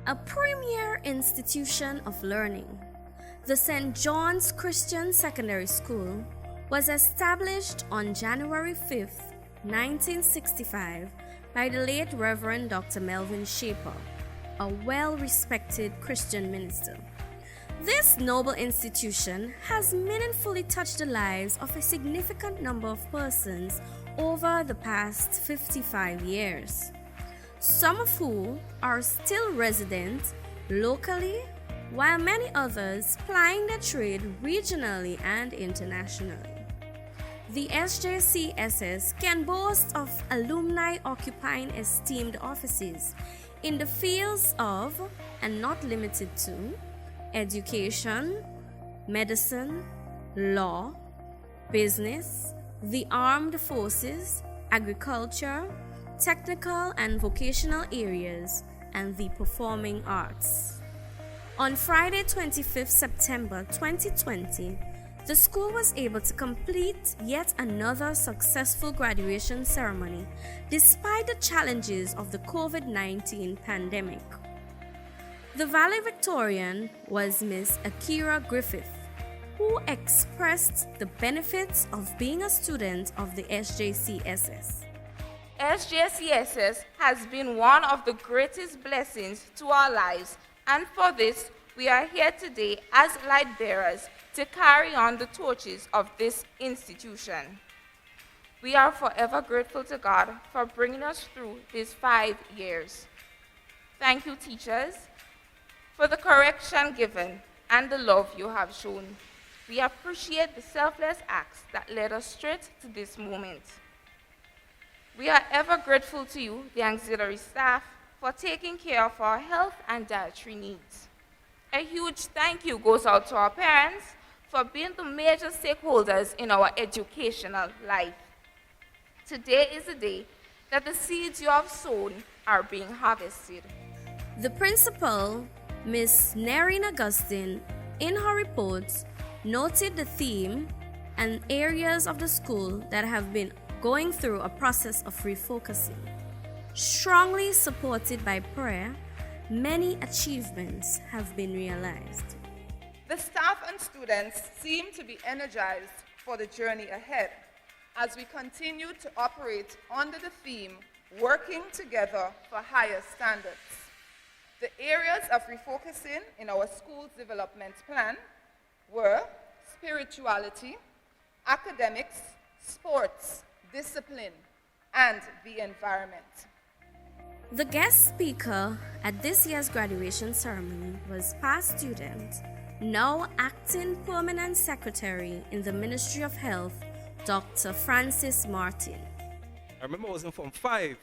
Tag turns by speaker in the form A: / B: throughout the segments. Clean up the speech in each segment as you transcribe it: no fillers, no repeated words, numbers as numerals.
A: a premier institution of learning. The St. John's Christian Secondary School was established on January 5, 1965 by the late Reverend Dr. Melvin Shaper, a well-respected Christian minister. This noble institution has meaningfully touched the lives of a significant number of persons over the past 55 years, some of who are still resident locally, while many others plying their trade regionally and internationally. The SJCSS can boast of alumni occupying esteemed offices in the fields of, and not limited to, education, medicine, law, business, the armed forces, agriculture, technical and vocational areas, and the performing arts. On Friday, 25th September 2020, the school was able to complete yet another successful graduation ceremony despite the challenges of the COVID-19 pandemic. The valedictorian was Miss Akira Griffith, who expressed the benefits of being a student of the SJCSS.
B: SJCSS has been one of the greatest blessings to our lives, and for this, we are here today as light bearers to carry on the torches of this institution. We are forever grateful to God for bringing us through these 5 years. Thank you, teachers, for the correction given and the love you have shown. We appreciate the selfless acts that led us straight to this moment. We are ever grateful to you, the auxiliary staff, for taking care of our health and dietary needs. A huge thank you goes out to our parents for being the major stakeholders in our educational life. Today is the day that the seeds you have sown are being harvested.
A: The principal, Ms. Nerine Augustine, in her reports, noted the theme and areas of the school that have been going through a process of refocusing. Strongly supported by prayer, many achievements have been realized.
C: The staff and students seem to be energized for the journey ahead as we continue to operate under the theme, working together for higher standards. The areas of refocusing in our school's development plan were spirituality, academics, sports, discipline, and the environment.
A: The guest speaker at this year's graduation ceremony was past student, now acting permanent secretary in the Ministry of Health, Dr. Francis Martin.
D: I remember I was in Form 5,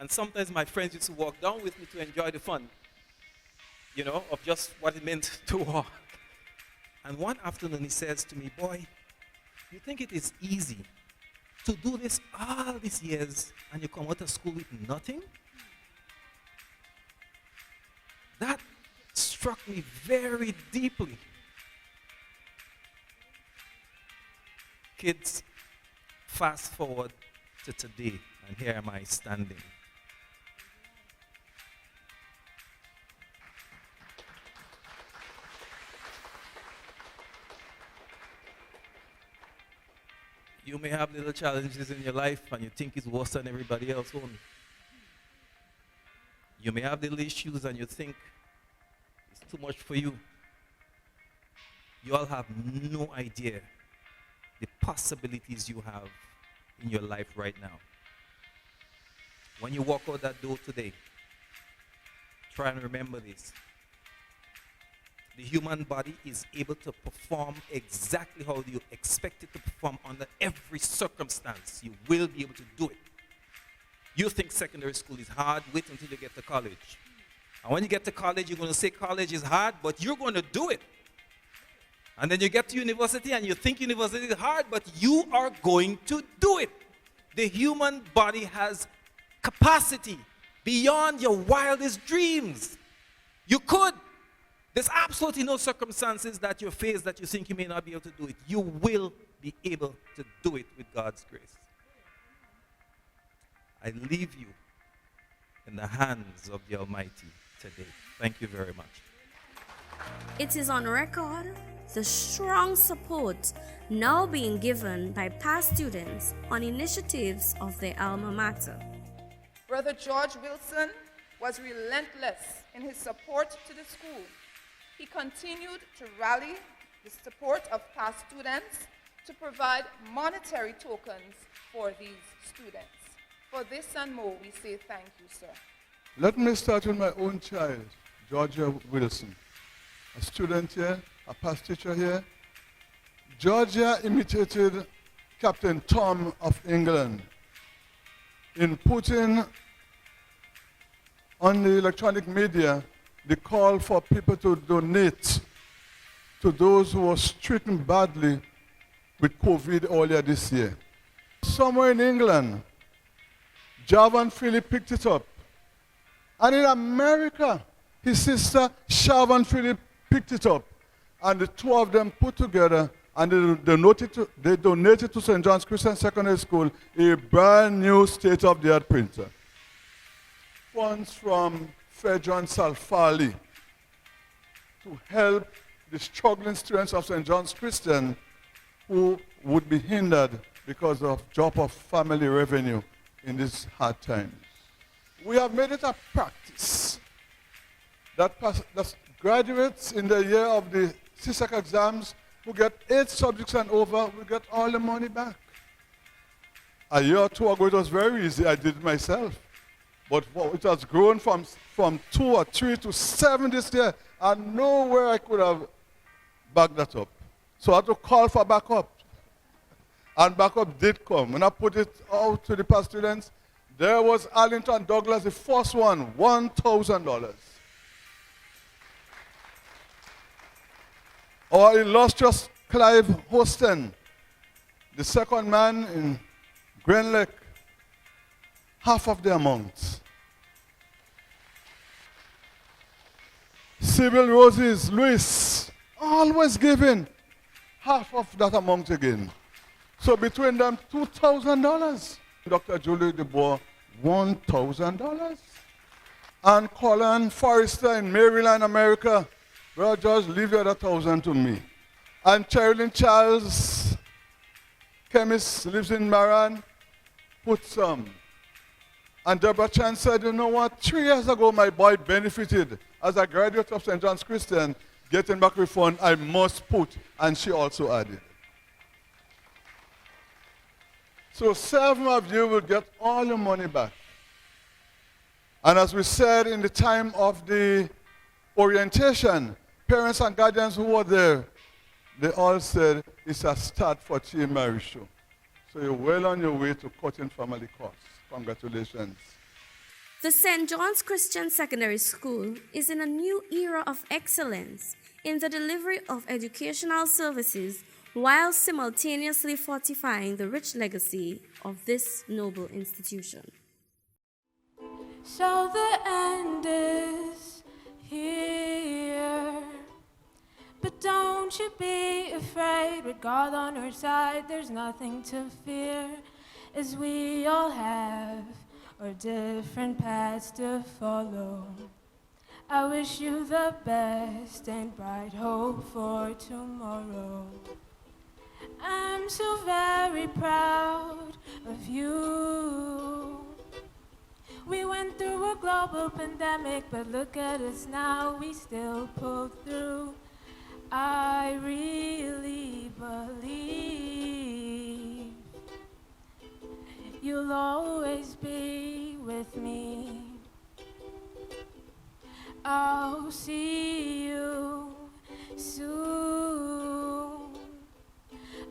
D: and sometimes my friends used to walk down with me to enjoy the fun, of just what it meant to walk. And one afternoon he says to me, "Boy, you think it is easy to do this all these years and you come out of school with nothing?" That struck me very deeply. Kids, fast forward to today, and here am I standing. You may have little challenges in your life and you think it's worse than everybody else only. You may have little issues and you think it's too much for you. You all have no idea the possibilities you have in your life right now. When you walk out that door today, try and remember this. The human body is able to perform exactly how you expect it to perform under every circumstance. You will be able to do it. You think secondary school is hard, wait until you get to college. And when you get to college, you're going to say college is hard, but you're going to do it. And then you get to university and you think university is hard, but you are going to do it. The human body has capacity beyond your wildest dreams. You could. There's absolutely no circumstances that you face that you think you may not be able to do it. You will be able to do it with God's grace. I leave you in the hands of the Almighty. today. Thank you very much.
A: It is on record the strong support now being given by past students on initiatives of their alma mater.
C: Brother George Wilson was relentless in his support to the school. He continued to rally the support of past students to provide monetary tokens for these students. For this and more, we say thank you, sir.
E: Let me start with my own child, Georgia Wilson, a student here, a past teacher here. Georgia imitated Captain Tom of England in putting on the electronic media the call for people to donate to those who were stricken badly with COVID earlier this year. Somewhere in England, Javan Philip picked it up. And in America, his sister Shavan Philip picked it up. And the two of them put together and they donated to St. John's Christian Secondary School a brand new state-of-the-art printer. Funds from Fedron Salfali to help the struggling students of St. John's Christian who would be hindered because of drop of family revenue in these hard times. We have made it a practice that graduates in the year of the CSEC exams who get 8 subjects and over will get all the money back. A year or two ago it was very easy, I did it myself. But it has grown from 2 or 3 to 7 this year, and nowhere I could have backed that up. So I had to call for backup. And backup did come. When I put it out to the past students, there was Arlington Douglas, the first one, $1,000. Our illustrious Clive Hostin, the second man in Grand Lake, half of the amount. Sybil Roses, Luis, always giving half of that amount again. So between them, $2,000. Dr. Julie DeBoer, $1,000. And Colin Forrester in Maryland, America, Brother George, leave the other $1,000 to me. And Cherilyn Charles, chemist, lives in Maran, put some. And Deborah Chan said, you know what, 3 years ago my boy benefited as a graduate of St. John's Christian, getting back refund, I must put, and she also added. So 7 of you will get all your money back. And as we said in the time of the orientation, parents and guardians who were there, they all said it's a start for Team Mary Show. So you're well on your way to cutting family costs. Congratulations.
A: The St. John's Christian Secondary School is in a new era of excellence in the delivery of educational services while simultaneously fortifying the rich legacy of this noble institution.
F: So the end is here, but don't you be afraid. With God on our side, there's nothing to fear, as we all have our different paths to follow. I wish you the best and bright hope for tomorrow. I'm so very proud of you. We went through a global pandemic, but look at us now, we still pulled through. I really believe you'll always be with me. I'll see you soon.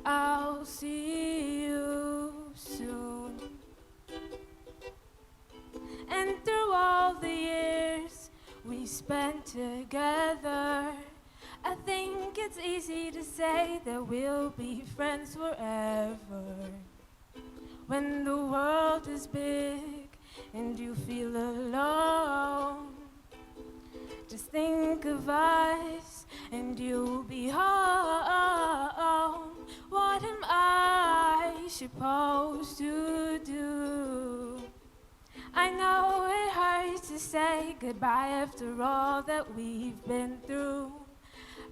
F: I'll see you soon. And through all the years we spent together, I think it's easy to say that we'll be friends forever. When the world is big and you feel alone, just think of us and you'll be home. What am I supposed to do? I know it hurts to say goodbye after all that we've been through.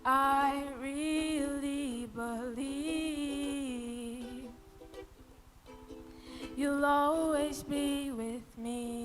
F: I really believe you'll always be with me.